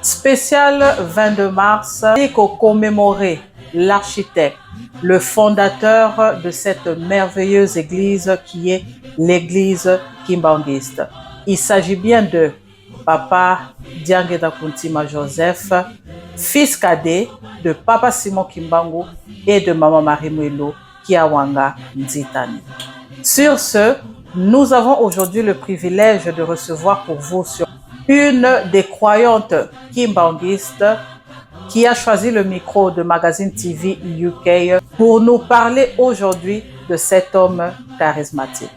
Spécial 22 mars, pour commémorer l'architecte, le fondateur de cette merveilleuse église qui est l'église Kimbanguiste. Il s'agit bien de Papa Diangeda Kuntima Joseph, fils cadet de Papa Simon Kimbangu et de Maman Marie Mwelo Kiawanga Nzitani. Sur ce, nous avons aujourd'hui le privilège de recevoir pour vous sur une des croyantes kimbanguistes qui a choisi le micro de Magazine TV UK pour nous parler aujourd'hui de cet homme charismatique.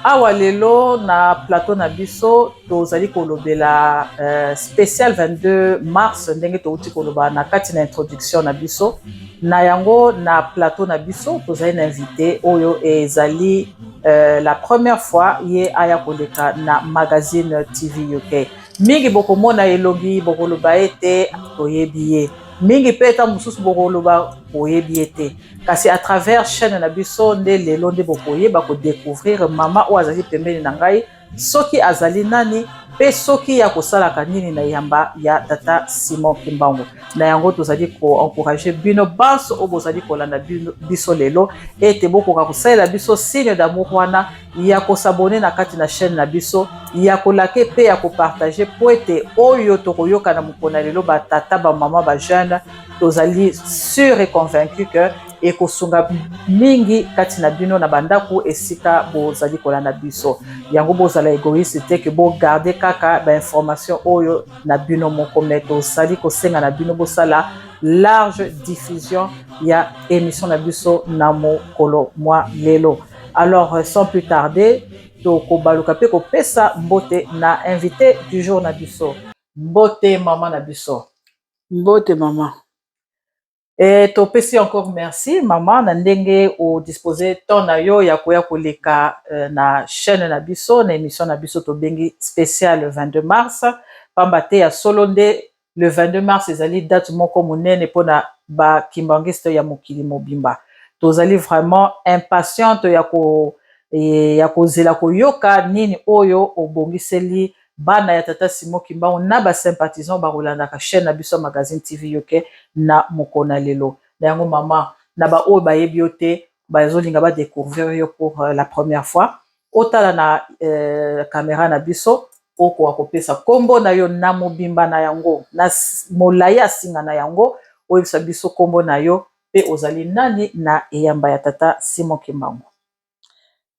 Awa lelo na plateau na biso tozali kolobela spécial 22 mars ndenge touti koloba na kati na introduction na biso na yango na plateau na biso tozali na invité oyo ezali la première fois ye aya koleka na Magazine TV UK. Mingi bokomona elongi bokoloba ete toyebi ye. Mingi peta mususu bokoloba oyebi ete. Kasi à travers chaîne na biso nde lelo nde bokoye bako découvrir mama o azali pembeni na ngai soki azali nani pe soki ya kosalaka nini na yamba ya tata Simon Kimbangu. Na yango tozali ko encourager bino banso o bozali kolanda biso lelo ete bokoka kosalela biso signe d'amour wana ya kosabone na kati na chaîne na biso ya kolake pe ya kopartager po ete oyo tokoyoka na mokona lelo ba tata ba mama ba jeune tozali sûr et convaincu que ekosunga mingi kati na bino na bandako esika bozali kolanda biso yango bozala égoïste te ke bo garder kaka ba information oyo na bino moko meto sali kosenga na bino bosala large diffusion ya émission na biso na mokolo mwa lelo. Alors sans plus tarder tokobaluka pe kopesa mbote na invité du jour na biso. Mbote mama na biso. Mbote mama. Et topesi encore merci maman na ndenge o disposer ton na yo ya koya koleka na chaîne na biso na émission na biso to bengi spécial 22 mars pamba te ya solo nde le 22 mars ezali date moko monene pona ba kimbanguiste ya mokili mobimba tozali vraiment impatiente ya kozela koyoka nini oyo obongiseli bana ya tata Simon Kimbangu na ba sympathisants ba rolandaka chaîne na biso Magazine TV UK na mokona lelo na yango mama na ba oyo bayebi yo te bazolinga ba découvrir yo pour la première fois otala na caméra na biso oko akopesa kombo na yo na mobimba na yango na molai asinga na yango oyebisa biso kombo na yo pe ozali nani na eyamba ya tata Simon Kimbangu.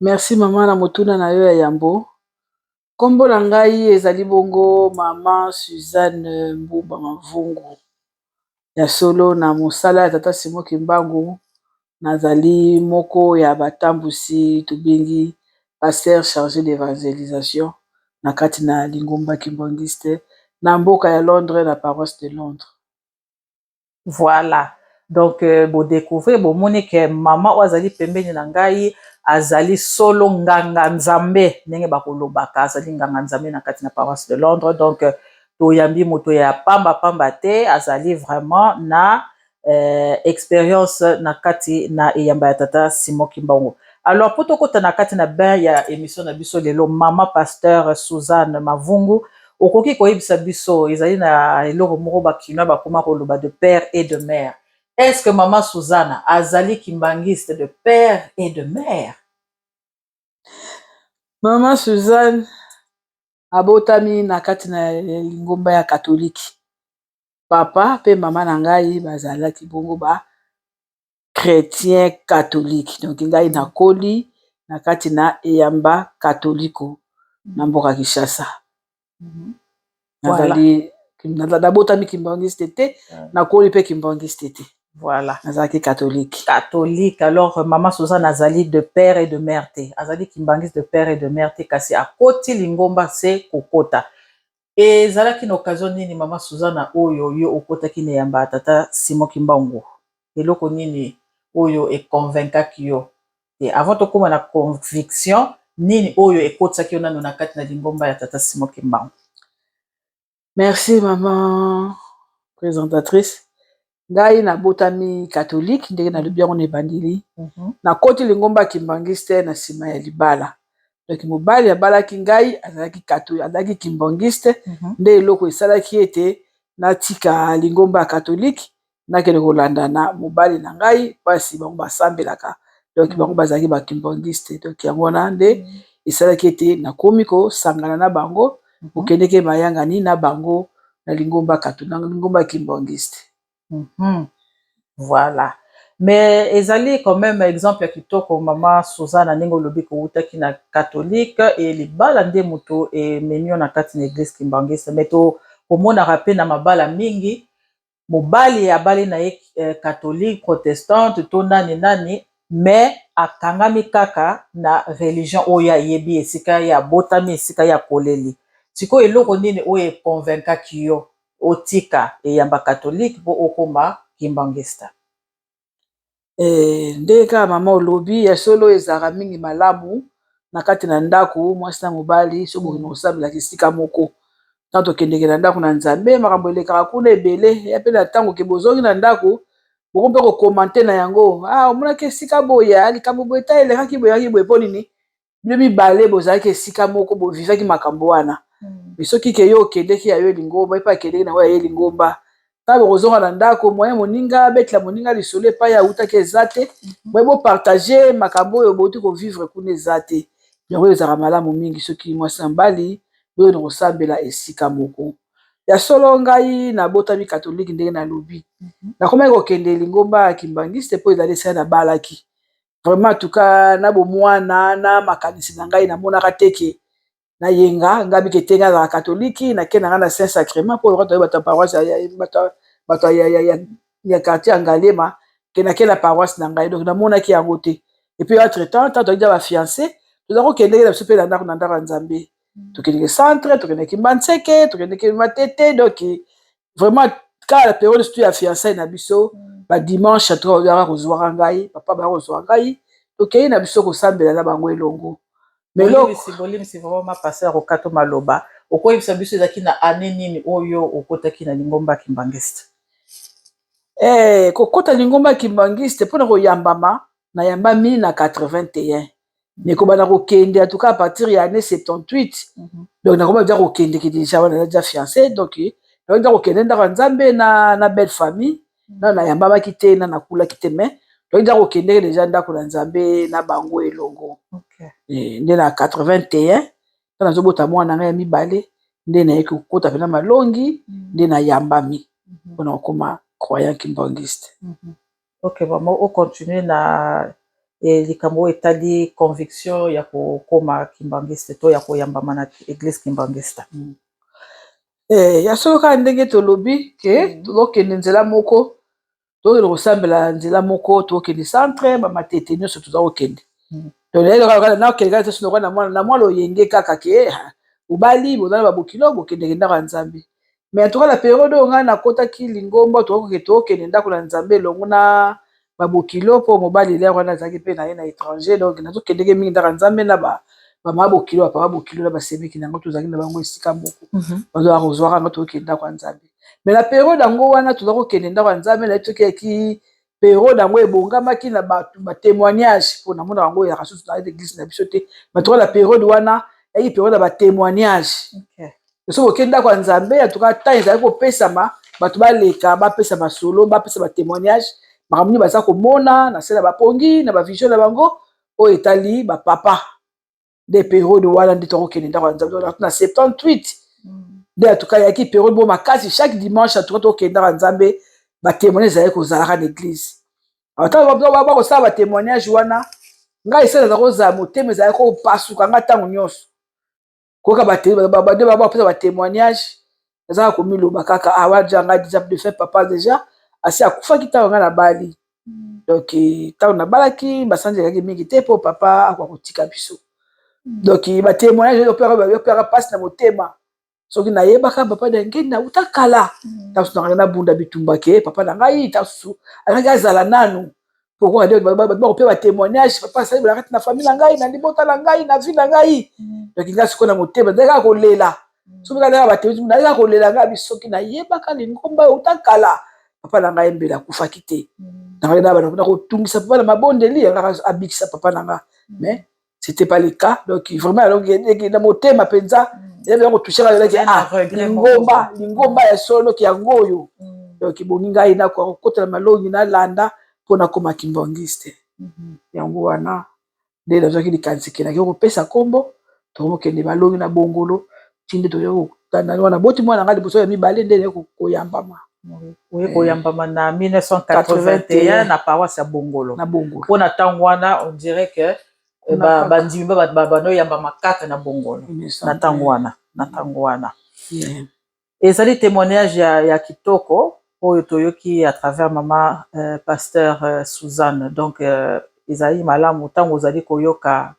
Merci mama na motuna na yo ya yambo. Kombo na ngai ezali bongo mama Suzanne Mbuba Mavungu ya solo na mosala ya tata Simon Kimbangu nazali moko ya batambusi tobengi pasteur chargé d'évangélisation na kati na lingomba kimbanguiste na mboka ya Londres na paroisse de Londres. Voilà. Donc bo découvrir bo moni ke mama o azali pembeni na ngai azali solo nganga nzambe ndenge bakolobaka azali nganga nzambe na kati na paroisse de Londres donc toyambi moto ya pamba te azali vraiment na expérience na kati na eyamba ya tata Simon Kimbangu. Alors pour tokota na kati na bain ya émission na biso lelo mama pasteur Suzanne Mavungu okoki koyebisa biso ezali na eloko moko bakina bakoma koloba de père et de mère. Est-ce que maman Suzanne azali kimbanguiste de père et de mère? Maman Suzanne abotami na kati na lingomba ya katoliki. Papa pe mama na ngai bazalaki bongo ba chrétien catholique. Donc ngai nakoli na kati na eyamba katoliko na mboka Kinshasa. Nazali nabotami kimbanguiste te nakoli pe kimbanguiste te. Voilà. Nazali catholique. Catholique. Alors, maman Suzanne azali de père et de mère te. Azali kimbanguiste de père et de mère te. Kasi akoti lingomba se kokota. Et zalaki na occasion nini maman Suzanne oyo yo okota ki neyamba tata Simon Kimbangu. Eloko nini oyo e convaincaki yo. Et avant to koma na conviction nini oyo ekotaki yo nano na kati na lingomba ya tata Simon Kimbangu. Merci maman présentatrice. Ngai nabotami catholique ndenge nalobi yango na ebandeli. Nakoti lingomba kimbangiste na nsima ya libala. Donc mobali abalaki ngai azalaki catholique, azalaki kimbangiste nde eloko esalaki ete natika lingomba ya catholique nakende kolanda na mobali na ngai pasi bango basambelaka. Donc bango bazalaki bakimbangiste. Donc yango wana nde esalaki ete nakomi kosangana na bango okendeke mayangani na bango na lingomba catholique, na lingomba kimbangiste. Voilà. Mais ezali quand même exemple ya kitoko mama Suzana ndenge olobi koutaki na catholique et libala nde moto emenio na kati na église kimbangiste. Mais to komonaka mpe na mabala mingi mobali abali na ye catholique protestante to nani nani mais akangami kaka na religion oyo ayebi esika ya botami esika ya koleli. Sikoyo eloko nini oyo econvaincaki yo otika eyamba catholique po okoma kimbangista? Nde kaka mama olobi ya solo ezalaka mingi malamu na kati na ndako mwasi na mobali so bolingo kosambelaka esika moko ntango tokendeke na ndako na nzambe makambo elekaka kuna ebele ya mpe na ntango ke bozongi na ndako boko mpe kokomante na yango omonaki esika boya likambo boye ta elekaki boyaki boye mpo nini bino mibale bozalaki esika moko bovivaki makambo wana soki ke yo okendeki ya yo elingomba epe akendeki na oyo ya ye elingomba ntango bokozonga na ndako moye moninga betela moninga lisolo epai autaki eza te moye bopartage makambo oyo bouti kovivre kuna eza te yango ezalaka malamu mingi soki mwasi na mobali boyona kosambela esika moko ya solo ngai nabotami katolike ndenge nalobi nakomaki kokende lingomba ya kimbangiste mpo ezali esika nabalaki vraiment tuka na bomwana na makanisi na ngai namonaka teke nayenga ngabi kete nga azala katoliki nakenda nga na saint sacrement mpo toyebi bato ya paroisse bato ya quartier ya Ngaliema ke nakenda paroisse na ngai donc namonaki yango te epuis entre temps ntango toyaki bafiancé toza kokendeki na biso mpe na ndako ya nzambe tokendeki centre tokendeki Mbanseke tokendeki Matete donc vraiment kala période surtout ya fiançailles na biso badimanche toyaka kozwaka ngai papa baya kozwaka ngai tokei na biso kosambela na bango elongo bolimisi vraiment passer kokato maloba okoyebisa biso ezalaki na ane nini oyo okotaki na lingomba ya kimbangiste? Kokota lingomba ya kimbangiste mpona koyambama nayambami na 81 mais kobanda kokende en tout cas à partir ya année 78 donc nakoma deja kokendeki déjà wana naza deja fiancé donc nakoki deja kokende ndako ya nzambe na belle famille na nayambamaki te na nakulaki te mais nakoki deja kokendeki deja ndako na nzambe na bango elongo nde na 81 ntango nazobota mwana ngai ya mibale nde nayeki kokota mpena malongi nde nayambami mpona kokoma croyant kimbangiste. Ok, vraiment ocontinue na likambo oyo etali conviction ya kokoma kimbangiste to ya koyambama na église kimbangiste. Ya solo kaka ndenge tolobi ke tozokende nzela moko tokende kosambela nzela moko tokende centre bamatete nyonso toza kokende nakende kaka te na mwana oyenge kaka ke obali boza na babokilo bokendeke ndako ya nzambe mais en tout cas la période oyo ngai nakotaki lingomba tokende ndako na nzambe elongo na babokilo mpo mobali lere wana azalaki mpe na ye na étranger donc nazokendeke mingi ndako ya nzambe na bamama bokilo bapapa bokilo na basemeki nango tozalaki na bango esika moko bazala kozwaka yango tokende ndako ya nzambe mais na période yango wana toza kokende ndako ya nzambe naye tokeyaki période yango ebongamaki na batémoignage mpo namona yango oyaka susu na église na biso te matoka na période wana yaki période ya batémoignage soki okende ndako ya nzambe en tout cas temps ezalaki kopesama bato baleka bapesa masolo bapesa batémoignage makambo nini baza komona na se na bapongi na bavision na bango oyo etali bapapa nde période wana nde tokokende ndako ya nzambe na 78 nde en tout cas yaki période bo makasi chaque dimanche en tout cas tokokende ndako ya nzambe batémoignage ezalaki kozalaka na église bakosala batémoignage wana ngai esala eza kozala motema ezalaki kopasuka ngai ntango nyonso koyoka bapesa batémoignage ezalaka komiloba kaka awaja ngai déjà de fait papa déjà asi akufaki ntango ngai nabali donc ntango nabalaki basanzi ezalaki mingi te mpo papa akoka kotika biso donc batémoignage opeka mpasi na motema soki nayebaka papa na ngai nauta kala ntango susu na ngai nabunda bitumba ke papa na ngai ntango susu alaki azala nanu bakopea batémoignage papa asali bolakati na famille na ngai na libota na ngai na vie na ngai donc ngai sikoyo na motema ndenge kaka kolela soki kala ba théorie na ko lela nga bisoki na yebaka lingomba utakala papa na nga embela kufaki te na nga na ba ko tungisa papa na mabondeli nga abikisa papa na nga mais c'était pas le cas donc vraiment alors na motema penza il y a ko toucher la lingomba ya solo ki yangoyo donc boninga ina ko kotela malongi na landa pona koma kimbangiste yango wana nde nazwaki likanisikelaki kopesa kombo tokokende balongi na bongolo tinde toyokotana wana boti mwana nga liboso ya mibale nde koyambama oye koyambama na 1981 na paroisse ya bongolo mpona ntango wana on dirait que bandimi bano yambama 4 na bongolo na ntango wana ezali témoignage ya kitoko oyo toyoki à travers mama pasteur Suzanne donc ezali malamu ntango ozali koyoka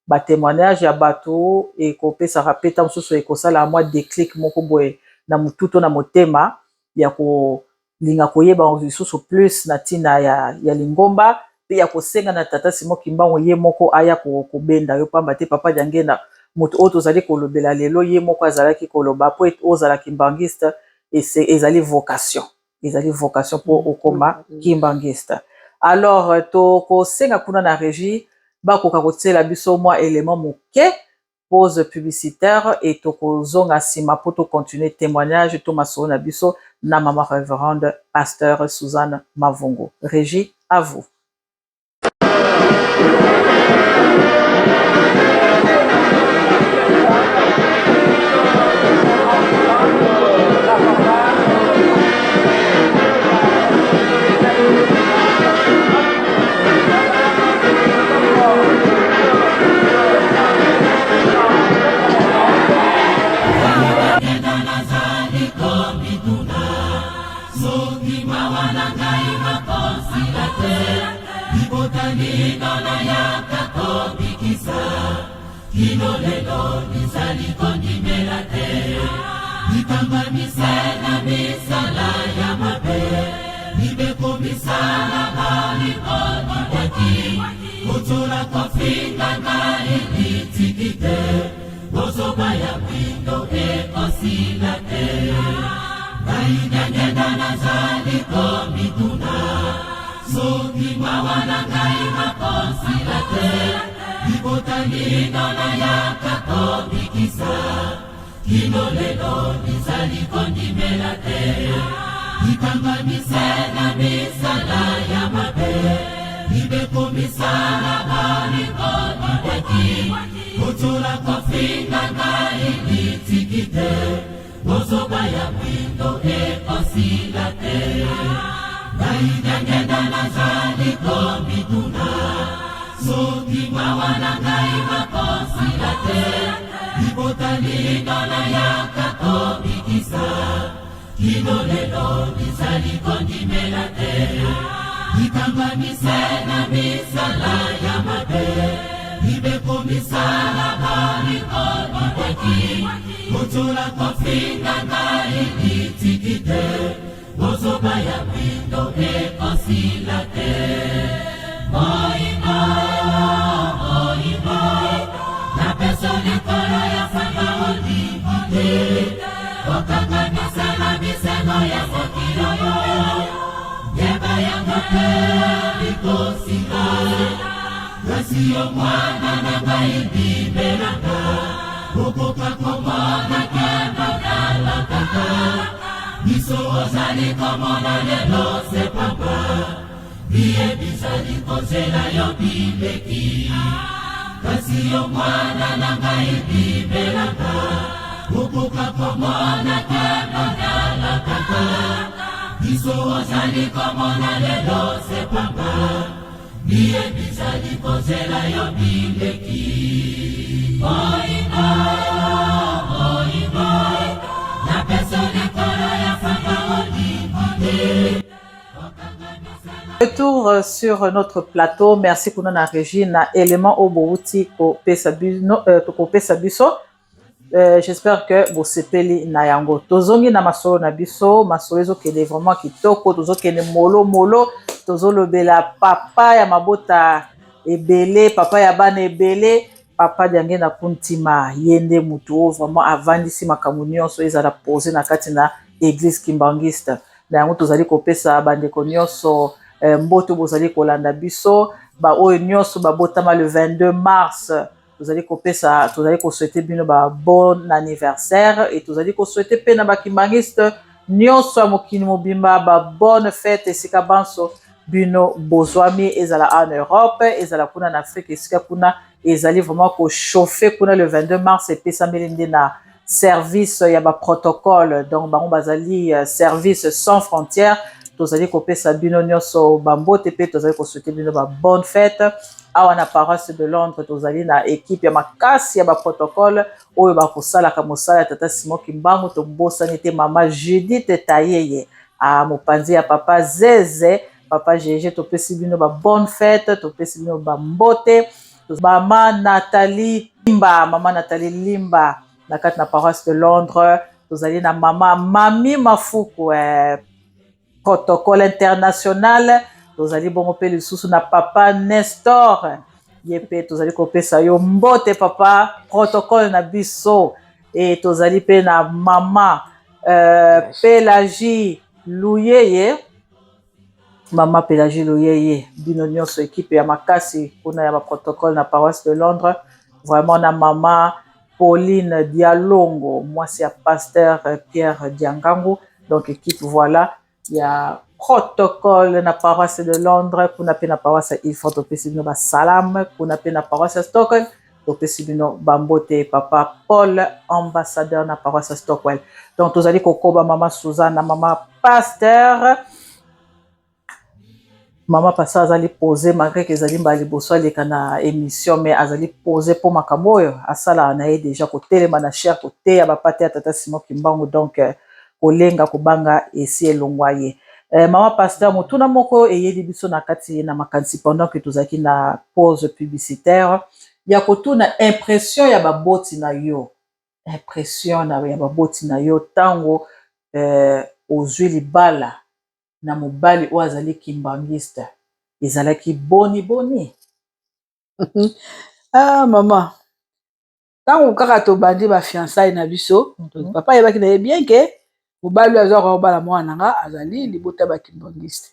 batémoignage ya bato ekopesaka mpe ntango mosusu ekosala mwa déclic moko boye na motu to na motema ya kolinga koyeba lisusu plus na ntina ya lingomba mpe ya kosenga na tata Simon Kimbangu ye moko aya kobenda yo pamba te papa jangenda moto oyo tozali kolobela lelo ye moko azalaki koloba po ozala kimbangiste ezali vocation mpo okoma kimbangiste. Alors tokosenga kuna na régie bakoka kotiela biso mwa élément moke pause publicitaire et tokozonga nsima mpo tocontinue témoignage to masolo na biso na mama révérende pasteur Suzanne Mavungu. Régie, à vous. Retour sur notre plateau. Merci pour notre régie na élément au bouti ko pesa biso. J'espère que vous sepeli na yango. Tozongi na masolo na biso, masolo ezo kende vraiment kitoko, tozo kende molo, tozo lobela papa ya mabota ebele, papa ya bana ebele, papa diange na kuntima yende mutu vraiment avandisi makambo nyonso ezala posé na kati na église kimbangiste na yango tozali kopesa bandeko nyonso mboto bozali kolanda biso ba oyo nyonso babotama le 22 mars tozali kopesa tozali kosouhaiter bino ba bon anniversaire et tozali kosouhaiter pe na bakimbangiste nyonso ya mokili mobimba ba bonne fête esika banso bino bozwami ezala en Europe ezala kuna na Afrique esika kuna ezali vraiment kochauffe kuna le 22 mars epesameli nde na service ya baprotocole donc bango bazali service sans frontières tozali kopesa bino nyonso bambote mpe tozali kosouhaiter bino ba bonne fête awa na paroisse de Londres tozali na équipe ya makasi ya baprotocole oyo bakosalaka mosala ya tata Simon Kimbangu tobosani te mama Judith Tayeye mopanzi ya papa Zeze papa Gégé topesi bino ba bonne fête topesi bino ba mbote mama Nathalie Limba na kati na paroisse de Londres tozali na mama Mami Mafuku protocole international tozali bongo pe lisusu na papa Nestor ye pe tozali kopesa yo mbote papa protocole na biso et tozali pe na mama Pélagie Louyeye mama Pélagie Louyeye bino nyonso équipe ya makasi kuna ya protocole na paroisse de Londres vraiment na mama Pauline Dialongo mwasi ya pasteur Pierre Diangangu donc équipe voilà ya protocole na paroisse de Londres kuna pe na paroisse Ilfort topesi bino basalam kuna pe na paroisse Stockholm topesi bino bambote papa Paul ambassadeur na paroisse Stockwell donc tozali kokoba mama Suzanne na mama pasteur azali posé malgré que ezali mbala liboso aleka na émission mais azali posé po makambo oyo asala na ye déjà kotelema na cher koteya bapate ya tata Simon Kimbangu donc kolenga kobanga esi elongwa ye mama pasteur motuna moko eyeli biso na kati na makanisi pendant que tozalaki na pause publicitaire ya kotuna impression ya baboti na yo ya baboti na yo ntango ozwi libala na mobali oyo azali kimbangiste ezalaki boni mama ntango kaka tobandi bafiançaille na biso papa ayebaki na ye bien ke mobali oyo azwaka kobala mwana nanga azali libota bakimbangiste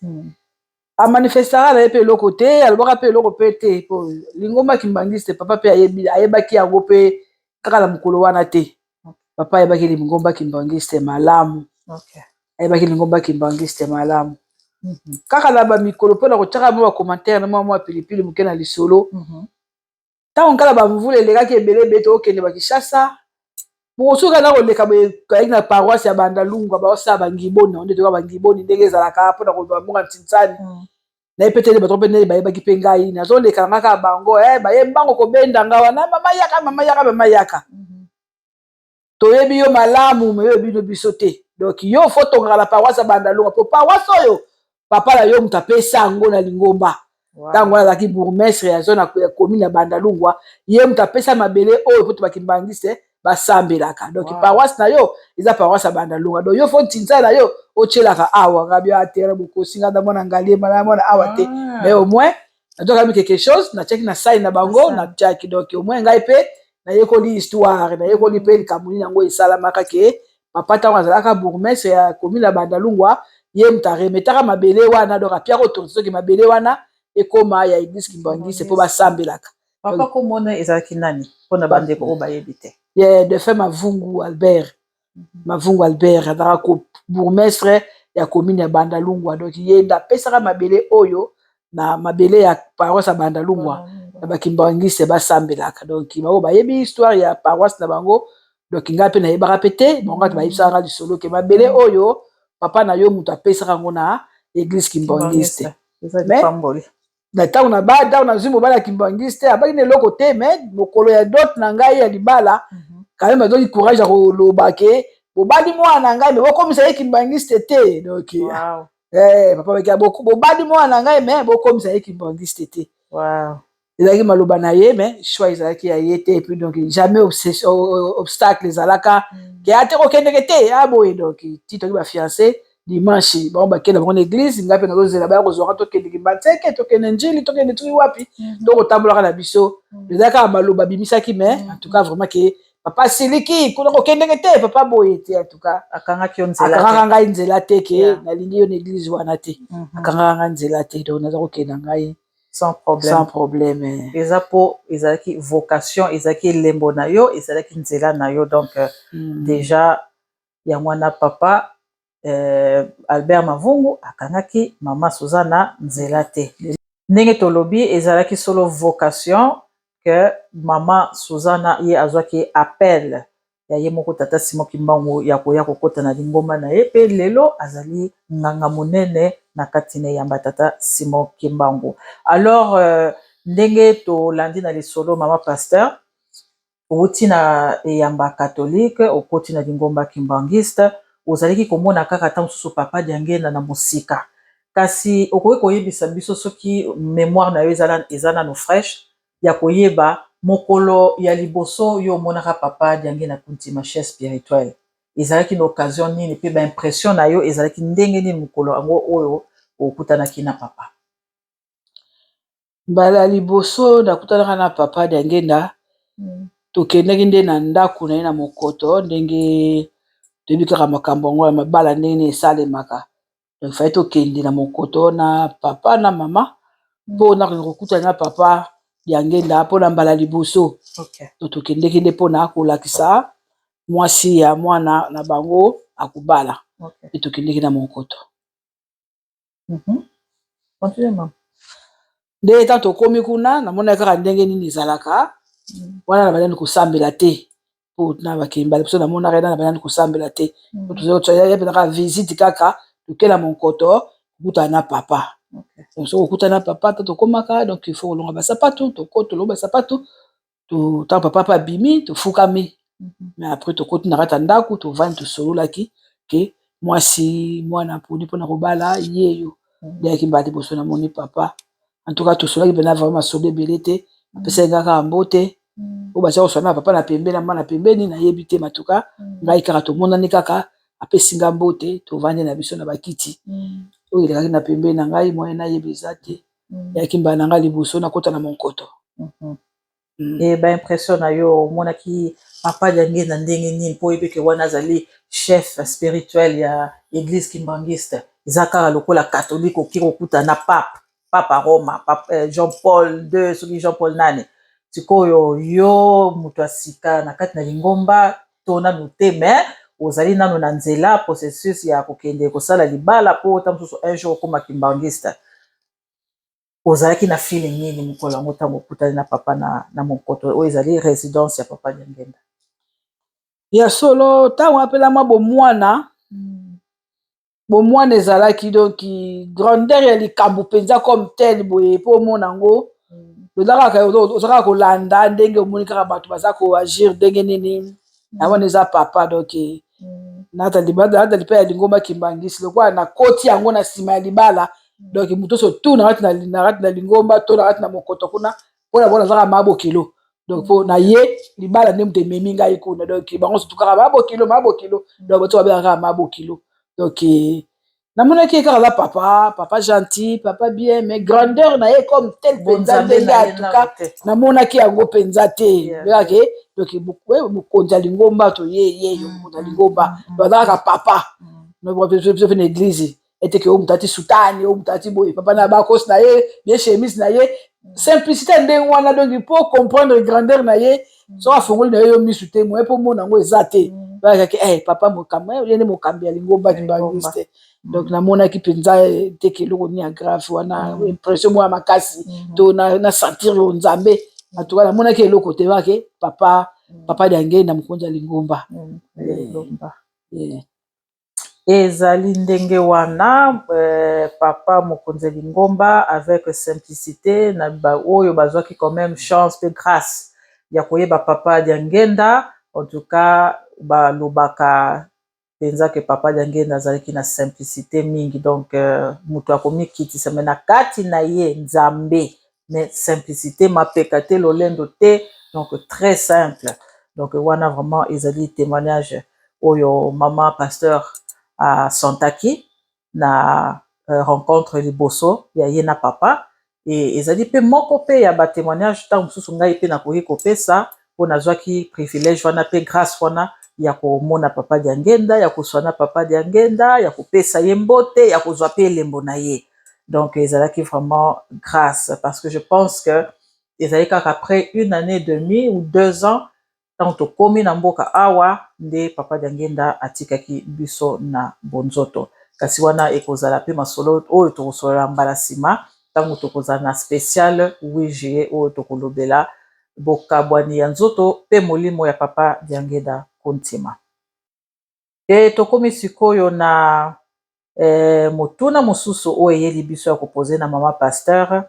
amanifestaka na ye mpe eloko te alobaka mpe eloko mpe te po lingomba kimbangiste papa mpe ayebaki yango mpe kaka na mokolo wana te papa ayebaki lingomba kimbangiste malamu ayebaki lingomba kimbangiste malamu kaka na bamikolo mpo na kotiaka mwa bacommentaire na mwa pilipili moke na lisolo ntango kala bamvula elekaki ebele ebele tokokende bakishasa bokosuka na koleka boyaki na paroisse ya bandalungwa baosala bangiboni na onde toka bangiboni ndenge ezalaka mpona koloba mbonga ntinsani na ye petele bato mpe nde bayebaki mpe ngai nazoleka nanga kaka bango baye mbango kobenda nga wana mama yaka toyebi yo malamu me oyebi no biso te donc yo fo tongaka na paroisse ya bandalungwa po paroisse oyo papa na yo moto apesa yango na lingomba ntango wana azalaki bourgmestre ya zone ya commune ya bandalungwa ye moto apesa mabele oyo po to bakimbangiste basambelaka donc paroisse na yo eza paroisse ya bandalungwa donc yo fo ntinzala na yo otyelaka awa ngabi atere bokosi nga ndamona ngaliema namona awa te mais au moins nazokami quelque chose natiaki na sali na bango natiaki donc au moins ngai mpe nayekoli histoire nayekoli mpe likambo nini yango esalamaka ke papa ntango azalaka bourgmestre ya commune ya bandalungwa ye moto aremetaka mabele wana donc apiaka otorti soki mabele wana ekoma ya église kimbangiste mpo basambelaka papa komona ezalaki nani mpona bandeko oyo bayebi te de fait Mavungu Albert azalaka bourgmestre ya commune ya bandalungwa donc ye nda apesaka mabele oyo na mabele ya paroisse ya bandalungwa na bakimbangiste basambelaka donc bango bayebi histoire ya paroisse na bango donc ngai mpe nayebaka mpe te bango ati bayebisaka lisolo ke mabele oyo papa na yo moto apesaka yango na église kimbangiste na ntango na ntango nazwi mobali ya kimbangiste abaki na eloko te mais mokolo ya dote na ngai ya libala quand même azoki courage ya koloba ke bobali mwana na ngai me bokomisa ye kimbangiste te donc papa baki bobali mwana na ngai me bokomisa ye kimbangiste te ezalaki maloba na ye mais choix ezalaki ya ye te et puis donc jamais obstacle ezalaka ke ate kokendeke te aboye donc ti toki bafiancé dimanche bango bakenda bango na église ngapi nazozela baya kozwaka tokende kimbanteke tokende njili tokende tuki wapi tokotambolaka na biso ezalaka maloba bimisaki mais en tout cas vraiment ke papa siliki kuna kokendeke te papa boye te en tout cas akangaki ngai nzela te ke nalingi yo na église wana te akangaka ngai nzela te donc naza kokenda ngai sans problème eza po ezalaki vocation ezalaki elembo na yo ezalaki nzela na yo donc déjà yango wana papa Albert Mavungu akangaki mama Suzana nzela te ndenge tolobi ezalaki solo vocation que mama Suzana ye azwaki appel ya ye moko tata Simon Kimbangu ya koya kokota na lingomba na ye pe lelo azali nganga monene na kati na yamba tata Simon Kimbangu. Alors ndenge tolandi na lisolo mama pasteur outi na yamba catholique okoti na lingomba kimbangiste ozalaki komona kaka ta mosusu papa Diangenda na mosika kasi okoki koyebisa biso soki mémoire na yo eza nano fraîche ya koyeba mokolo ya liboso yo omonaka papa Diangenda kunti ma chère spirituelle ezalaki na occasion nini pe baimpression na yo ezalaki ndenge nini mokolo yango oyo okutanaki na papa? mbala liboso nakutanaka na papa Diangenda tokendaki nde na ndako na ye na mokoto ndenge toyebi kaka makambo yango ya mabala ndenge esalemaka donc fai tokende na mokoto na papa na mama mpo nakende kokutana na papa Diangenda mpo na mbala liboso tokendeki nde mpona kolakisa mwasi ya mwana na bango akobala mpe tokendeki na mokoto nde ta tokomi kuna namona kaka ndenge nini ezalaka wana na bandani kosambela te mpo na bakembala biso namonaka ena na bandani kosambela te toyapenaka visite kaka tokela mokoto kokutana na papa soki kokutana na papa ta tokomaka donc il faut kolonga basapatu tolonga basapatu ntango papa mpe abimi tofukami mais après tokoti na kati ya ndako tovandi tosololaki ke mwasi mwana aponi mpona kobala yeyo ndeyaki mbala liboso namoni papa en tout cas tosolaki mpena vraiment masolo ebele te apesaki kaka mbote oyo batia koswana na papa na pembeni na mwana pembeni nayebi te matuka ngai kaka tomonani kaka apesi nga mbote tovandi na biso na bakiti oyo elekaki na pembeni na ngai moye nayebi eza te yaki mbala na ngai liboso nakota na monkoto baimpression na yo omonaki papa Diangenda ndenge nini mpo oyebike wana azali chef spirituel ya église kimbangiste eza kaka lokola catholique oki kokuta na papa Roma Jean Paul II soki Jean Paul nani sikoyo yo moto ya sika na kati na lingomba to nanu te mais ozali nano na nzela processus ya kokende kosala libala mpo ta mosusu un jour okoma kimbangiste ozalaki na feeling nini mokolo yango ntango okutani na papa na mokoto oyo ezali résidence ya papa Diangenda ya solo ntango apelama bomwana ezalaki donc grandeur ya likambo mpenza comme tel boye mpo omona yango oza kaka kolanda ndenge omoni kaka bato baza koagir ndenge nini namona eza papa donc natali mpe ya lingomba kimbangisi lokola na koti yango na nsima ya libala donc moto so tu na kati na lingomba to na kati na mokoto kuna mpona bona azaka mabokilo donc mpo na ye libala nde moto ememi ngai kuna donc bango sotu kaka mabokilo donc bato babengaka kaka mabokilo donc namonaki kaka za papa gentil papa bien mais grandeur na ye comme tel mpenza ndenge atuka namonaki yango mpenza te bekake donc mokonzi ya lingomba to yeyo mokonzi ya lingomba baza kaka papa mpe na église eteke oyo moto ati sutani oyo moto ati boye papa na bakosi na ye bien chemise na ye simplicité ndenge wana donc mpo comprendre grandeur na ye soki afongoli na ye yo misu te moye mpo mona yango eza te bakaki papa mokambi ye nde mokambi ya lingomba kimbangisi te donc namonaki mpenza teke eloko nini ya grave wana impression moko ya makasi to na sentir yo nzambe atuka namonaki eloko te bake papa Diangenda mokonzi ya lingomba ezali ndenge wana papa mokonzi ya lingomba avec simplicité na oyo bazwaki quand même chance pe grâce ya koyeba papa Diangenda en tout cas balobaka penza ke papa Diangenda azalaki na simplicité mingi donc moto akomikitisa me na kati na ye nzambe mais simplicité mapeka te lolendo te donc très simple donc wana vraiment ezali témoignage oyo mama pasteur a santaki na rencontre liboso ya ye na papa et ezali mpe moko mpe ya batémoignage ntango mosusu ngai mpe nakoki kopesa mpo nazwaki privilège wana mpe grâce wana ya komona papa Diangenda, ya koswana papa Diangenda, ya kopesa ye mbote, ya kozwa mpe elembo na ye. Donc ezalaki vraiment grâce parce que je pense que ezali kaka après 1 année et demie ou 2 ans ntango tokomi na mboka awa nde papa Diangenda atikaki biso na bonzoto. Kasi wana ekozala mpe masolo oyo tokosolola mbala nsima ntango tokozala na spécial 8 juillet oyo tokolobela bokabwani ya nzoto mpe molimo ya papa Diangenda kontima. E tokomi sikoyo na motuna mosusu oyo eyeli biso ya kopose na mama pasteur.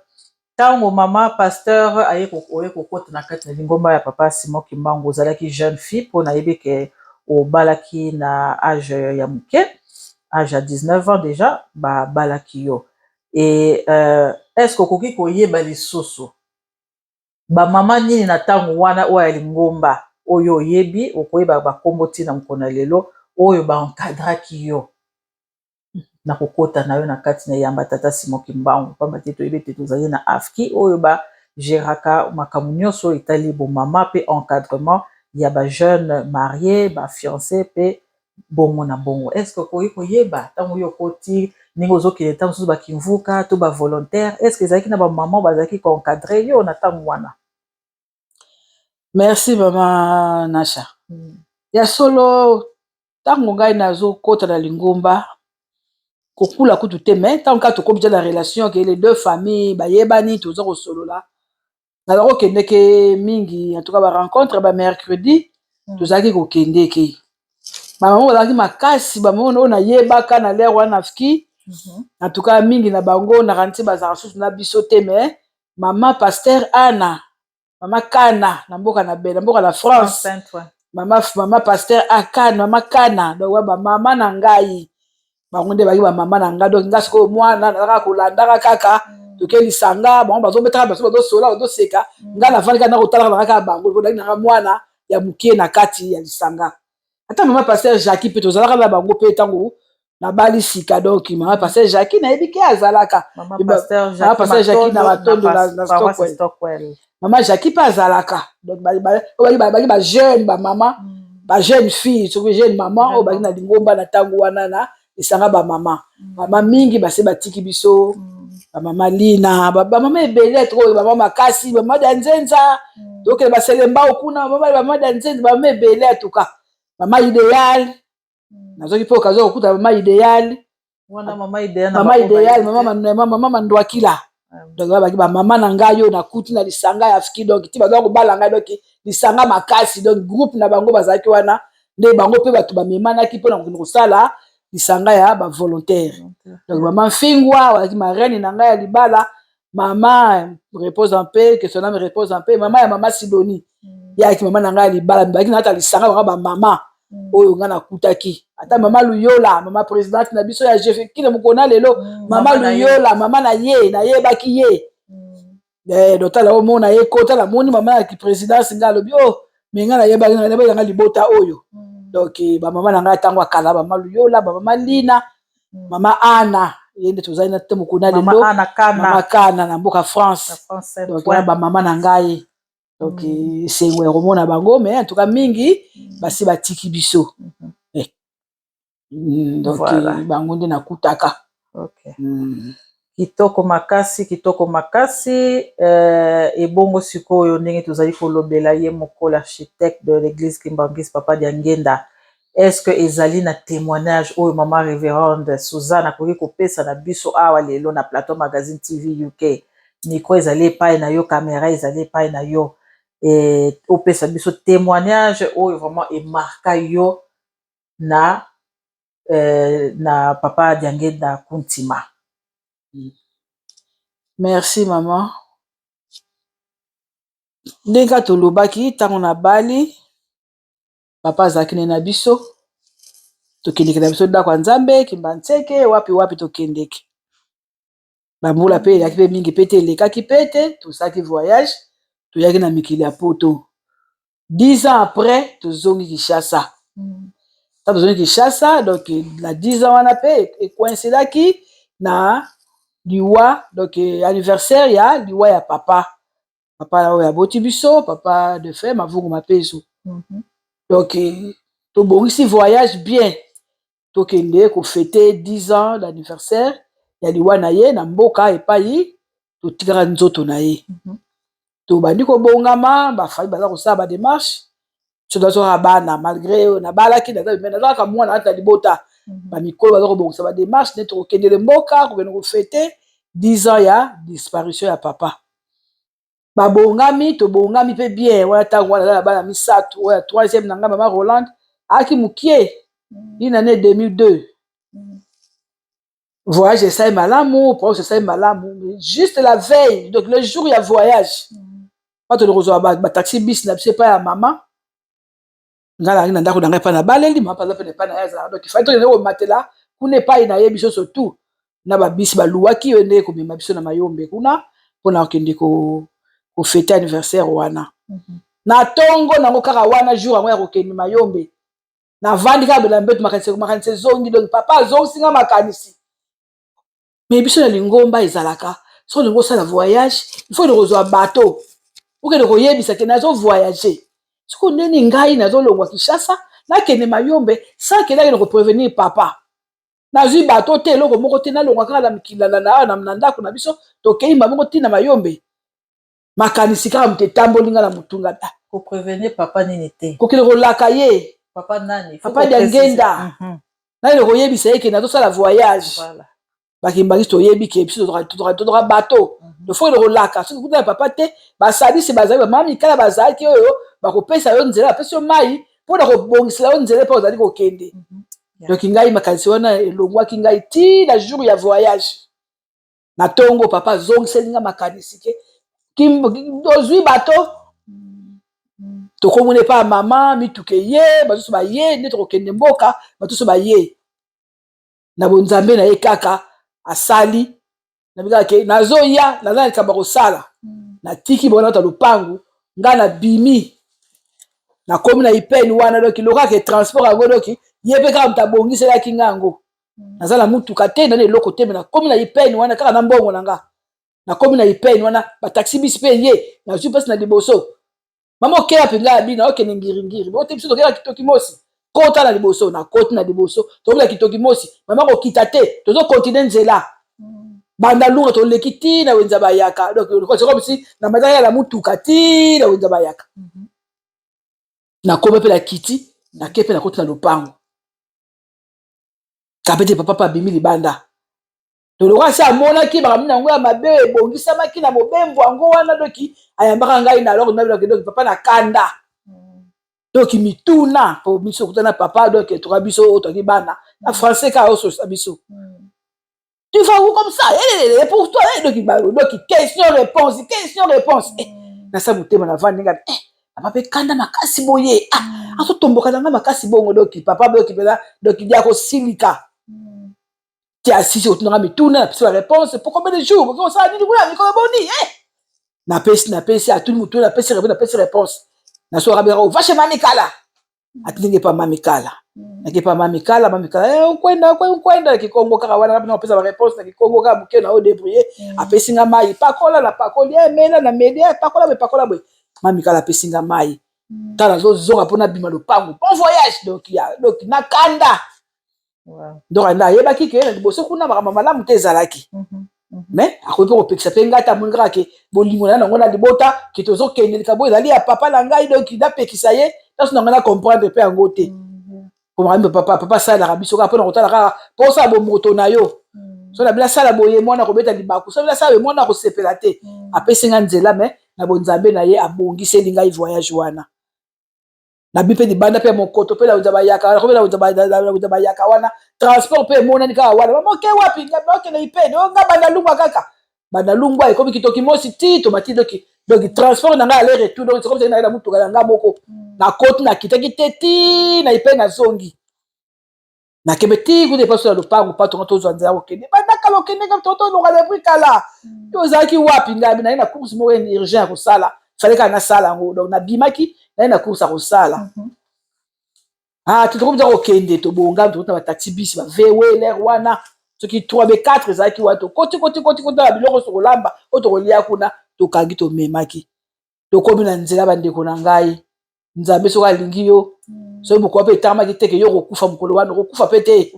Ntango mama pasteur oye kokota na kati na lingomba ya papa Simon Kimbangu ozalaki jeune fille mpo nayebi ke obalaki na age ya moke, age ya 19 ans déjà babalaki yo. Et est-ce okoki koyeba lisusu bamama nini na ntango wana oyo ya lingomba oyo oyebi okoyeba bakombo ntina mokona lelo oyo baencadraki yo na kokota na yo na kati na yamba tata Simon Kimbangu pamba te toyebi te tozali na afki oyo bagéraka makambo nyonso oyo etali bomama mpe encadrement ya bajeune marié bafiancé mpe bongo na bongo. Est-ce que okoki koyeba ntango oyo okoti ndenge ozokende ntango mosusu bakimvuka to bavolontaire est-ce que ezalaki na bamama bazalaki koencadre yo na ntango wana? Merci mama Nasha. Ya solo ntango ngai nazokota na lingomba kokula kutu te mais ntango kaka tokomi na relation ke les deux familles bayebani toza kosolola nazalaki kokendeke mingi en tout cas barencontre bamercredi tozalaki kokendeke bamama bazalaki makasi bamama oyo nayebaka na lere wana nafiki en tout cas mingi na bango nakani ti bazalaka susu na biso te mais mama pasteur Anna mama Kana na mboka na bele na mboka na France mama pasteur Akana mama Kana donc bamama na ngai bango nde baki bamama na ngai donc nga sikoyo mwana nazalaka kolandaka kaka toke lisanga bango bazobetaka baso bazosola bazoseka nga navandi kaka na kotalaka bango kaka bango vodaki nanga mwana ya mokie na kati ya lisanga ata mama pasteur Jackie mpe tozalaka na bango mpe ntango nabali sika donc mama pasteur Jackie nayebi ke azalaka mama pasteur Jackie na Matondo na Stockwell mama Jackie mpe azalaka donc baki bajeune bamama bajeune fille soki jeune mama oyo baki na lingomba na ntango wana na esanga bamama mama mingi base batiki biso bamama Lina bamama ebele toko bamama makasi bamama da nzenza tokende baselemba okuna bamama da nzenza bamama ebele atuka mama idéal nazoki mpe okazo kokuta mama idéal mama mandwakila donc baki bamama na ngai oyo nakuti na lisanga ya afiki donc ti baza kobala ngai donc lisanga makasi donc groupe na bango bazalaki wana nde bango mpe bato bamemanaki mpona kokende kosala lisanga ya bavolontaire donc mama Mfingwa bazalaki marraine na ngai ya libala mama repose en paix que son âme repose en paix mama ya mama Sidonie yaki mama na ngai ya libala bazalaki nata lisanga banga bamama oyo nga nakutaki ata mama Luyola mama présidente na biso ya jefeki na mokona lelo mama Luyola mama na ye nayebaki ye dotala omona ye kota la moni mama ya présidence nga alobi o me nga nayebaki nga libota oyo donc bamama na ngai ntango akala mama Luyola bamama Lina mama Ana ye nde tozali na te mokona lelo mama Kana na mboka France donc wana bamama na ngai donc esengo ya komona bango mais en tout cas mingi basi batiki biso donc bango nde nakutaka. Kitoko makasi ebongo sikoyo ndenge tozali kolobela ye moko l'architecte de l'église Kimbangis papa Diangenda. Est-ce que ezali na témoignage oyo mama révérende Suzanne akoki kopesa na biso awa lelo na Plateau Magazine TV UK micro ezali epai na yo caméra ezali epai na yo opesa biso témoignage oyo vraiment emarka yo na papa Diangenda kuntima? Merci maman. Ndenge tolobaki ntango na bali papa azalaki na biso tokendeke na biso ndako ya Nzambe Kimbantseke wapi tokendeke bambula mpe elaki mpe mingi mpe te elekaki mpe te tosalaki voyage toyaki na mikili ya poto 10 ans après tozongi Kinshasa ça besoin de chasse donc na 10 ans wana pe et coïncidaki na liwa donc anniversaire ya liwa ya papa oyo aboti biso papa de frère mavungu mapeso donc tobongisi voyage bien tokende kofete 10 ans d'anniversaire ya liwa na ye na mboka epai totikaka nzoto na ye tobandi kobongama bafali baza kosala badémarche so tozwaka bana malgré nabalaki nazalaka mwana ata libota bamikolo baza kobongisa badémarche nde tokokendele mboka kokende kofete 10 ans ya disparition ya papa babongami tobongami mpe bien wana ntango wana aza na bana misato oyo ya 3e na ngai mama Rolande aki mokie une année 2002 voyage esali malamu proche esali malamu juste la veille donc le jour ya voyage pato tokozwa bataxi bis na biso epai ya mama ngai nangi na ndako na ngai epai na baleli mama paza pene epai na ye azalaka donc ifali tokende komatela kuna epai na ye biso surtout na babisi baluwaki oyo nde komema biso na mayombe kuna mpona kokende kofete anniversaire wana na ntongo nango kaka wana jour yango ya kokende mayombe navandi kaka bela mbeto makanisi ezongi donc papa azongisinga makanisi me biso na lingomba ezalaka soki olingi osala voyage il faut kozwa bateau okende koyebisa ke nazovoyage soki ndeni ngai nazolongwa Kinshasa nakende mayombe sans ke nakende koprevenir papa nazwi bateau te eloko moko te nalongwa kaka na mikili na ndako na biso tokeyimba moko ntina mayombe makanisi kaka moto etamboli nga na motunga koprevenir papa nini te kokende kolaka ye papa nani papa diangenda nakende koyebisa ye ke nazosala voyage bakimbaki toyebi ke biso totoka bateau tofokende kolaka soki kuta ya papa te basadisi bazali bamama mikala bazalaki oyo bakopesa yo nzela bapesi yo mai mpona kobongisela yo nzela mpe ozali kokende donc ngai makanisi wana elongwaki ngai ti na jour ya voyage na ntongo papa azongiseli nga makanisi ke ozwi bateau tokomona epai ya mama mituka ye basusu baye nde tokokende mboka basusu baye na bonzambe na ye kaka asali nabikaka ke nazoya naza na likambo kosala natiki bona ota lupangu ngai na bimi nakomi na ipeni wana doki lokaka transport yango doki ye mpe kaka moto abongiselaki nga yango naza na mutuka te nani eloko te me nakomi na ipeni wana kaka na mbongo na nga nakomi na ipeni wana bataxi bisi mpe ye nazwi mpasi na liboso mama okela mpenza ya bino okende ngiringiri ote biso tokela kitoki mosi kota na liboso nakoti na liboso tokela kitoki mosi mama kokita te tozokontinue nzela banda lunga toleki ti na wenza bayaka donc bisi na mataka ya mutuka ti na wenza bayaka nakoma mpe na kiti nake mpe nakoti na lopango kapete papa mpe abimi libanda toloko asi amonaki bakamini yango ya mabe ebongisamaki na mobembo yango wana doki ayambaka ngai na loko nabiloki papa na kanda doki mituna po biso kutana papa doki toka biso oyo toki bana na français ka ososa biso tu vas où comme ça et pour toi doki question réponse na sa motema na vandi nga papa pe kanda makasi boye azotomboka nanga makasi bongo doki papa doki pela doki dia ko silika ti asisi otunanga mituna na pesi la réponse pour combien de jours ko ça nini kuna mikolo boni na pesi atuni mutuna na pesi réponse na so rabera vache mamikala atinge pa mamikala nake pa mamikala kwenda kikongo kaka wana na pesa la réponse na kikongo ka buke na o débrouiller apesi nga mai pakola na pakoli mena na media pakola boy mamikala apesi nga mai tala zonga pona bima lopango bon voyage donc na kanda donc anda yebaki ke na liboso kuna makambo malamu te ezalaki mais akoki kopekisa mpe ngai tamoni kaka ke bolingo na nango na libota ke tozokende likambo ezali ya papa na ngai donc napekisa ye taso na ngai na comprendre mpe yango te komaka mpe papa asalelaka biso kaka mpona kotala kaka mpo osala bomoto na yo so na bila sala boye mwana kobeta libaku so bila sala boye mwana kosepela te apesi nga nzela mais na bonzambe na ye abongiseli ngai voyage wana na bi mpe libanda mpe mokoto mpe lauza bayaka wana transport mpe emonani kaka wana mamoke wapi okende ipeni nga bandalungwa kaka bandalungwa ekomi kitoki mosi ti tomati donc transport na ngai ale retour donc comme na na mutuka na nga moko na koti na kitaki te ti na ipeni nazongi nakebe ti kude paso ya lopango pa tonga tozwa nzela kokende bandakala okende kaka totolonga lebri kala tozalaki wapi ngai naye na course moko urgent ya kosala fale kaka nasala yango donc nabimaki naye na course ya kosala Ah, tu trouves au kende to bonga to ta taxi bis ba vewe l'air wana ce qui 3 b 4 za ki wato koti la biloko so kolamba o to kolia kuna to kangi to memaki to komi na nzela bandeko na ngai nzambe so alingi yo so moko pe tamaki teke yo kokufa mokolo wana kokufa pete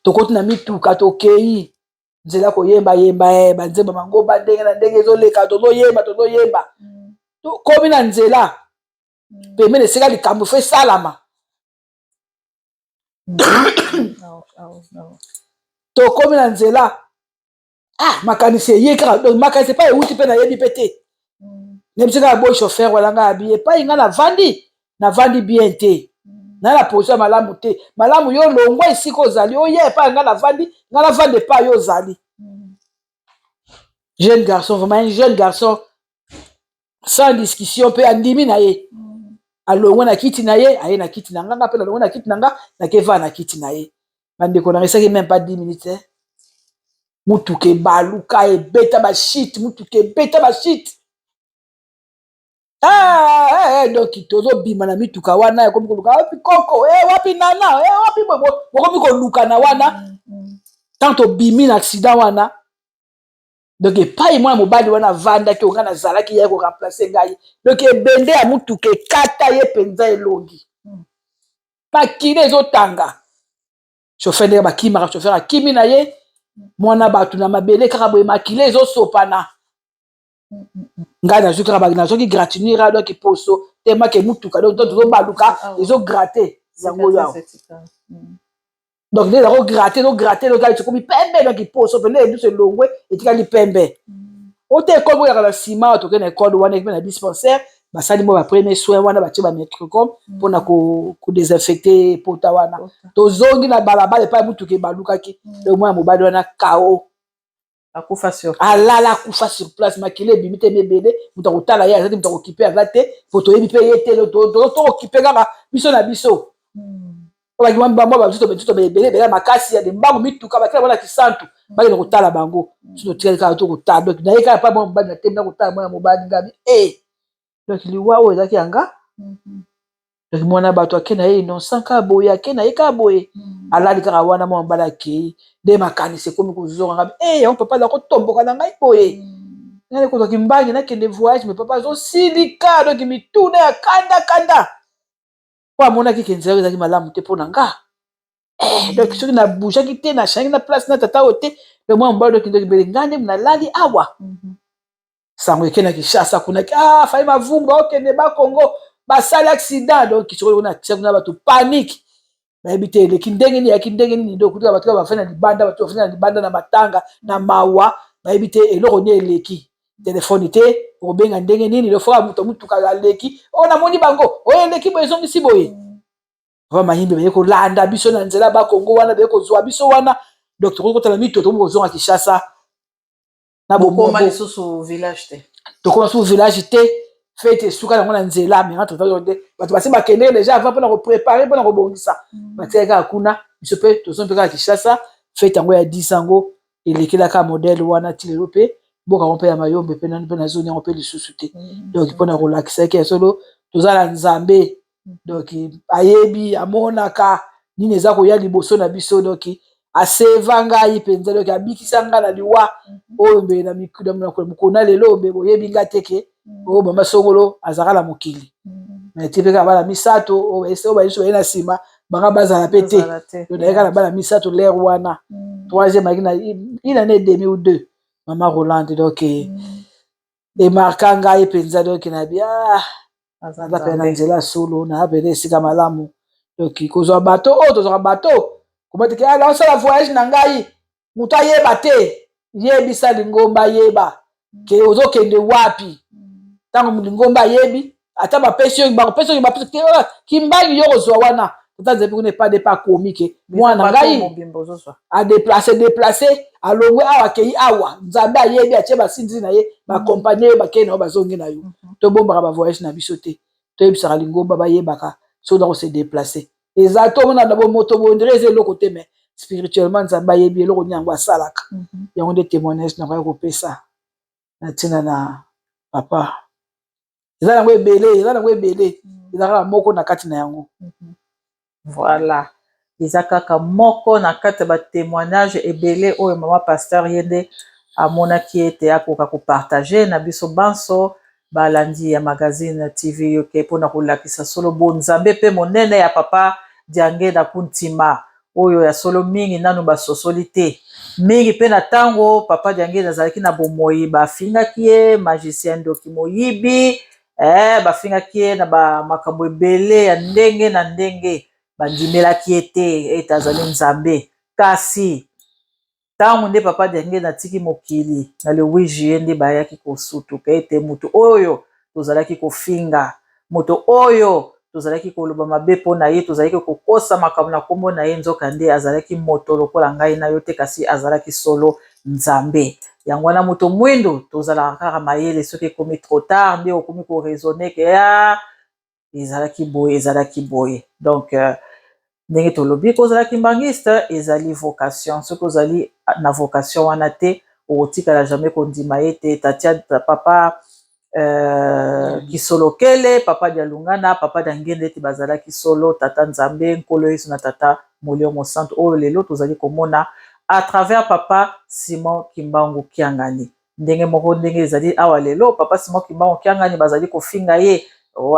to koti na mituka to kei nzela ko yemba banzemba mangoba ndenge na ndenge ezoleka to yemba to komi na nzela pemene seka likambo fe salama tokomi na nzela makanisi eye kaka donc makanisi epai euti mpe nayebi mpe te neyebi kaka boy chauffeur wana ngai abi epai ngai navandi bien te ngai na position ya malamu te malamu yo longwa esika ozali oye epai ngai navandi epai yo ozali jeune garçon vraiment un jeune garçon sans discussion mpe andimi na ye alongwe na kiti na ye aye na kiti na nga nga mpe nalongwe na kiti na nga nakeva na kiti na ye bandeko na esaki même pas 10 minutes mutuka ebaluka ebeta bashit mutuka ebeta bashit donc tozobima na mituka wana ekomi koluka wapi koko wapi nana wapi bokomi koluka na wana tant tobimi na accident wana donc epai mwana mobali wana avandaki onga nazalaki ye koremplace ngai donc ebende ya mutuka ekata ye mpenza elongi makili ezotanga chauffeur ndenge bakimaka chauffeur akimi na ye mwana bato na mabele kaka boye makili ezosopana ngai nazwi kaka nazwaki gratinure adoki poso temake mutuka donc tozobaluka ezogratte yango yao donc nde ezakogratte donc ekomi pembe donc poso pende ebiso elongwe etikali pembe ote ekole boyaka na nsima toke na ekole wana ekipe na dispensaire basali mo bapremier soin wana batie bametricom mpona kodesinfecte pota wana tozongi na balabala epai mutuka ebalukaki donc mwana mobali wana kao alala akufa sur place makili ebimi te mebele moto akotala ye azati moto akokipe aza te po toyebi mpe ye te tokokipe kaka biso na biso bato ebele makasi ya dembango mituka bakela bona kisantu bakenda kotala bango so totikali kaka tokotala donc naye kaka pa mwana mobali na tembe nakotala mwana mobali ngabi donc liwa oyo ezalaki yanga donc mwana bato ake na ye innocent kaka boye ake na ye kaka boye alali kaka wana mwana mobali akei nde makanisi ekomi kozonga ngabi yango papa azakotomboka na ngai boye ngai kozwaki mbangi nakende voyage mais papa azosilika donc mituna ya kanda po amonaki ke nzela ezalaki malamu te mpo na nga donc soki nabougeaki te nachangi na place na tata oyo te mpe mwana mobali doki bele ngai nde nalali awa sango ekendaki shasa kunaki fai mavumba okende bakongo basali accident donc soki ona tiaki na bato panique bayebi te eleki ndenge nini yaki ndenge nini ndo kutika bato bafai na libanda bato bafai na libanda na matanga na mawa bayebi te eloko ni eleki telefone te okobenga ndenge nini lofoka moto mutuka aleki namoni bango oyo eleki boye ezongisi boye va mayimbe baye kolanda biso na nzela bakongo wana baye kozwa biso wana donc tokoki kotala mito tokomi kozonga Kinshasa na bokoma lisusu village te tokoma lisusu village te fete esuka yango na nzela mais bato basi bakendeke deja avant mpona koprépare mpona kobongisa batiaki kaka kuna biso mpe tozongi mpe kaka Kinshasa fete yango ya 10 yango elekelaka modele wana ti lelo mpe mboka yango mpe ya mayombe mpe nani mpe na zoni yango mpe lisusu te donc mpona kolakisaki ya solo toza na nzambe donc ayebi amonaka nini eza koya liboso na biso donc aseva ngai mpenza donc abikisa ngai na liwa oyo mbe na mokona lelo mbe boyebi nga teke oyo mama songolo azalaka na mokili me ti mpe kaka bana misato oyo bayesu baye na nsima banga bazala mpe te nayeka na bana misato lere wana troisième ayaki na une année demi ou deux mama Rolande donc emarka ngai mpenza donc nabi aza mpe na nzela solo na apele esika malamu donc kozwa bato oyo tozwaka bato komateke osala voyage na ngai moto ayeba te yebisa lingomba yeba ke ozokende wapi ntango lingomba ayebi ata bapesi oyo bakopesi oyo bapesi kimbangi yo kozwa wana tata nzambe kuna epa depa akomi ke mwana ngai adeplace alongwe awa akei awa nzambe ayebi atie basindisi na ye bakompanie oyo bakei na yo bazongi na yo tobombaka bavoyage na biso te toyebisaka lingomba bayebaka so na kose déplace eza tomona na bomoto bondire eza eloko te mais spirituellement nzambe ayebi eloko nini yango asalaka yango nde témoignage na koya kopesa na ntina na papa eza nango ebele eza kaka moko na kati na yango Voilà. Eza kaka moko na kati ba témoignage ebele oyo mama pasteur yende amonaki ete akoka kopartage na biso banso balandi ya magazine TV yoke mpona kolakisa solo bonzambe mpe monene ya papa Diange na kuntima oyo ya solo mingi nanu basosoli te mingi mpe na ntango papa Diange azalaki na bomoi bafingaki ye magicien ndoki moyibi bafingaki ye na bamakambo ebele ya ndenge na ndenge bandimelaki ye te ete azali nzambe kasi ntango nde papa Diange natiki mokili na le 8 juillet nde bayaki kosutuka ete moto oyo tozalaki kofinga moto oyo tozalaki koloba mabe mpo na ye tozalaki kokosa makambo na nkombo na ye nzoka nde azalaki moto lokola ngai na yo te kasi azalaki solo nzambe yango wana moto mwindo tozalaka kaka mayele soki ekomi trop tard nde okomi koraisonne ke ezalaki boye donc ndenge tolobi kozalaki mbangiste ezali vocation soki ozali na vocation wana te okotikala jamais kondima ye te tatia papa kisolokele papa dialungana papa diangende ete bazalaki solo tata nzambe nkolo yesu na tata molio mosantu oyo lelo tozali komona à travers papa Simon Kimbangu Kiangani ndenge moko ndenge ezali awa lelo papa Simon Kimbangu Kiangani bazali kofinga ye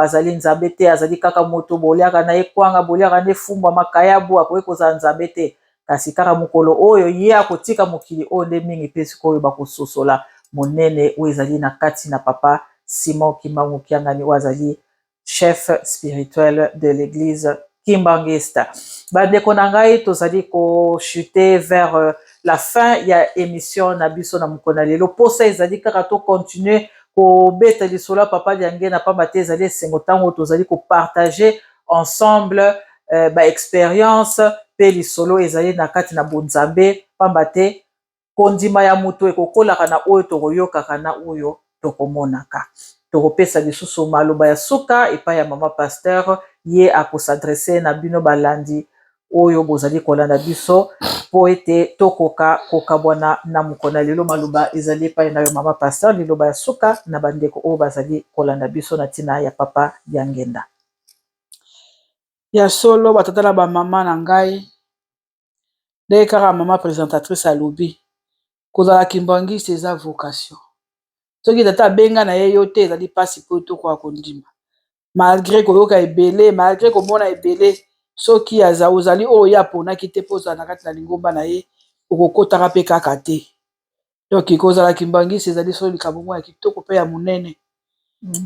azali nzambe te azali kaka moto boliaka na ye kwanga boliaka nde fumbwa makayabu akoki kozala nzambe te kasi kaka mokolo oyo ye akotika mokili oyo nde mingi mpe sikoyo bakososola monene oyo ezali na kati na papa Simon Kimbangu Kiangani oyo azali chef spirituel de l'église kimbangista bandeko na ngai tozali kochute vers la fin ya émission na biso na mokolo na lelo posa ezali kaka to continue kobeta lisolo ya papa Diange na pamba te ezali esengo ntango tozali kopartage ensemble baexpérience mpe lisolo ezali na kati na bonzambe pamba te kondima ya moto ekokolaka na oyo tokoyokaka na oyo tokomonaka tokopesa lisusu maloba ya suka epai ya mama pasteur ye akosadrese na bino balandi oyo bozali kolanda biso po ete tokoka kokabwana na mokolo na lelo maloba ezali epai na yo mama pasteur liloba ya suka na bandeko oyo bazali kolanda biso na ntina ya papa Diangenda ya solo batata na bamama na ngai ndenge kaka mama présentatrice alobi kozala kimbangiste eza vocation soki tata abenga na ye yo te ezali mpasi mpo tokoka kondima malgré koyoka ebele malgré komona ebele soki ozali oyo ye aponaki te mpo ozala na kati na lingomba na ye okokotaka mpe kaka te donc kozala kimbangiste ezali solo likambo moko ya kitoko mpe ya monene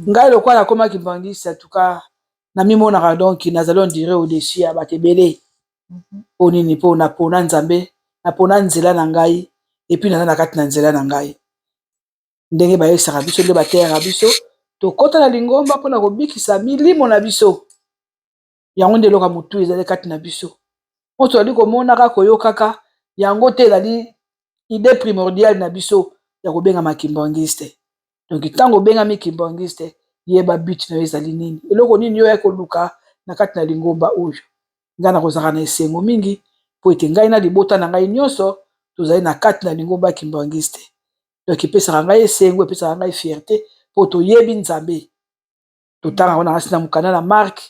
ngai lokola nakoma kimbangiste atuka namimonaka donc nazali ondire au-dessus ya bato ebele mpo nini mpo napona nzambe napona nzela na ngai epuis naza na kati na nzela na ngai ndenge bayebisaka biso nde bateyaka biso tokota na lingomba mpona kobikisa milimo na biso yango nde eloko motu ezali kati na biso oyo tozali komonaka koyokaka yango te ezali idée primordiale na biso ya kobengama kimbangiste donc ntango obengami kimbangiste yeba but na yo ezali nini eloko nini oyo koluka na kati na lingomba oyo ngai nakozalaka na esengo mingi mpo ete ngai na libota na ngai nyonso tozali na kati na lingomba kimbangiste donc epesaka ngai esengo epesaka ngai fierté mpo toyebi nzambe totanga wana ngasi na mokanda na mark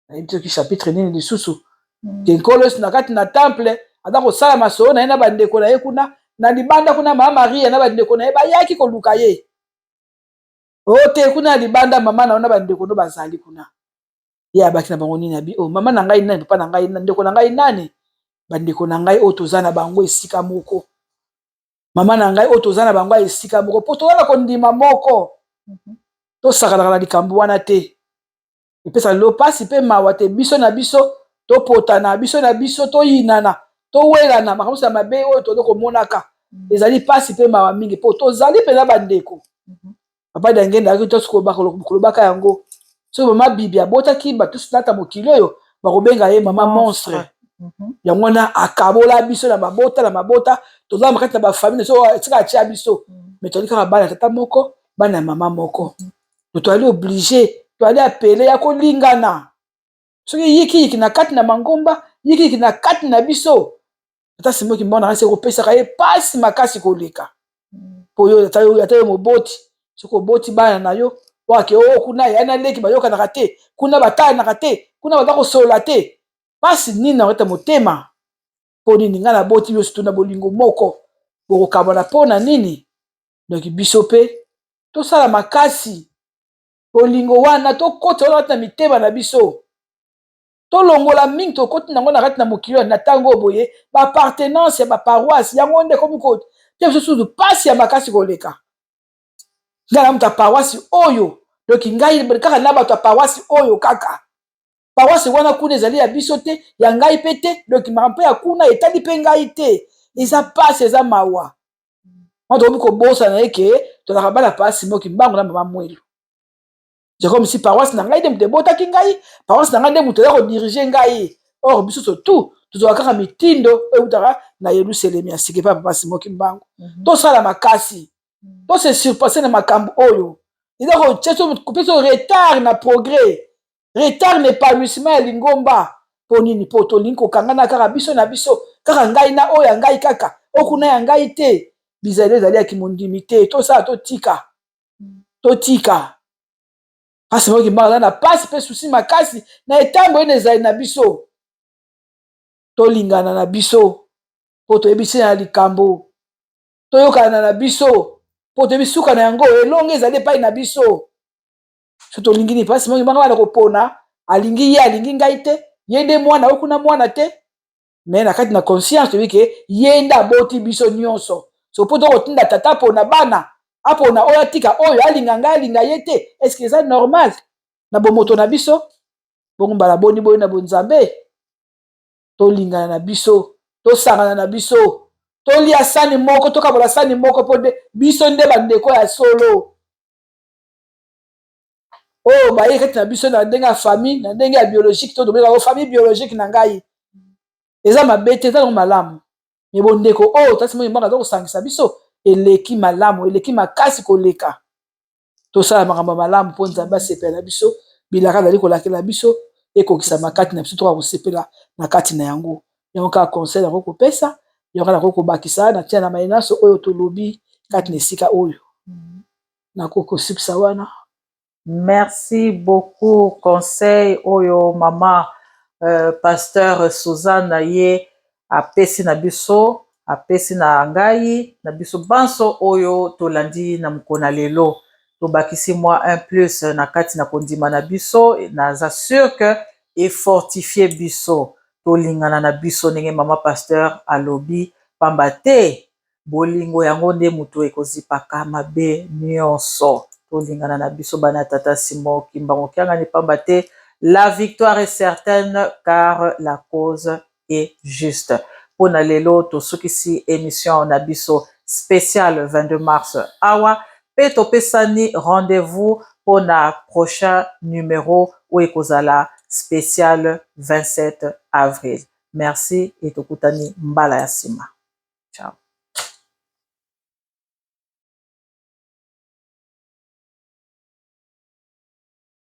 nayebi soki chapitre nini lisusu ke nkolo yesu na kati na temple aza kosala masolo na ye na bandeko na ye kuna na libanda kuna mama maria na bandeko na ye bayaki koluka ye o te kuna na libanda mama na yo na bandeko no bazali kuna ye abaki na bango nini abi o mama na ngai nani papa na ngai nani ndeko na ngai nani bandeko na ngai oyo toza na bango esika moko mama na ngai oyo toza na bango esika moko mpo toza na kondima moko tosakanaka na likambo wana te epesa lelo mpasi mpe mawa te biso na biso topotana biso na biso toyinana towelana makambo ya mabe oyo toza komonaka ezali mpasi mpe mawa mingi mpo tozali mpenza bandeko papa Diange ndaki tokolobaka yango soki mama bibi abotaki bato nata mokili oyo bakobenga ye mama monstre yango wana akabola biso na mabota tozala makati na bafamile so esika atia biso me tozali kaka bana ya tata moko bana ya mama moko tozali oblige tozali apele ya kolingana soki yikiyiki na kati na mangomba yikiyiki na kati na biso tata simoki mbona kasi kopesaka ye pasi makasi koleka po yo ata yo moboti soki oboti bana na yo wake o kuna ya na leki bayokanaka te kuna batanaka te kuna baza kosolola te pasi nini na weta motema po nini nga na boti yo situ na bolingo moko bokokabana po na nini. Donc biso pe tosala makasi bolingo wana tokota wana na mitema na biso tolongola mingi tokoti nango na kati na mokili na ntango boye baappartenance ya baparoise yango nde komi koti te biso susu pasi ya makasi koleka ngai na moto ya paroisse oyo. Donc ngai kaka na bato ya paroisse oyo kaka paroisse wana kuna ezali ya biso te ya ngai pe te. Donc makambo ya kuna etali mpe ngai te eza pasi eza mawa mwa tokomi kobosa na ye ke tozalaka bana pasi moki mbango na mama mwelu. C'est comme si paroisse na ngai nde moto ebotaki ngai paroisse na ngai nde moto aza kodirige ngai. Or biso surtout tozwaka kaka mitindo eutaka na Yerusalemi ya sika epai papa Simoki Mbangu. Tosala makasi tose surpasse na makambo oyo eza kopesa retard na progrès, retard na épanouissement ya lingomba. Po nini po tolingi kokangana kaka biso na biso kaka ngai na oyo ya ngai kaka okuna ya ngai te bizali ezali ya kimondimi te. Tosala totika pasi moki mbanga na pasi pe susi makasi na etambo ene ezali na biso tolingana na biso po toyebisi na likambo toyokana na biso po toyebi suka na yango elongo ezali epai na biso. So tolingi ni pasi moki mbanga wana kopona alingi ye alingi ngai te ye nde mwana okuna mwana te me na kati na conscience toyebi ke ye nde aboti biso nyonso. So po tokotinda tata pona bana apona oyo atika oyo alinga ngai alinga ye te est-ce que eza normal na bomoto na biso bongo mbala boni boyo na bonzambe tolingana na biso tosangana na biso tolia sani moko tokabola sani moko po nde biso nde bandeko ya solo oyo baye kati na biso na ndenge ya famille na ndenge ya biologique to tobengaka famille biologique na ngai eza mabe te eza nango malamu me bondeko oyo tasi moyi mbanga aza kosangisa biso eleki malamu eleki makasi koleka tosala makambo malamu mpo nzambe asepela na biso bilaka azali kolakela biso ekokisa makati na biso toka kosepela na kati na yango. Yango kaka conseil yango kopesa yango kaka kobakisa na tia na mainaso oyo tolobi kati na esika oyo nakokosipisa wana. Merci beaucoup conseil oyo mama pasteur Suzanne ye apesi na biso apesi na ngai na biso banso oyo tolandi na mokona lelo tobakisi mwa un plus na kati na kondima na biso naza sûr que efortifie biso tolingana na biso ndenge mama pasteur alobi pamba te bolingo yango nde moto ekozipaka mabe nyonso tolingana na biso bana tata Simoki Mbangu kiangani pamba te la victoire est certaine car la cause est juste. Pona lelo tosukisi émission na biso spéciale 22 mars awa pe topesani rendez-vous pona prochain numéro ou ekozala spécial 27 avril. Merci et tokutani mbala ya sima. Ciao.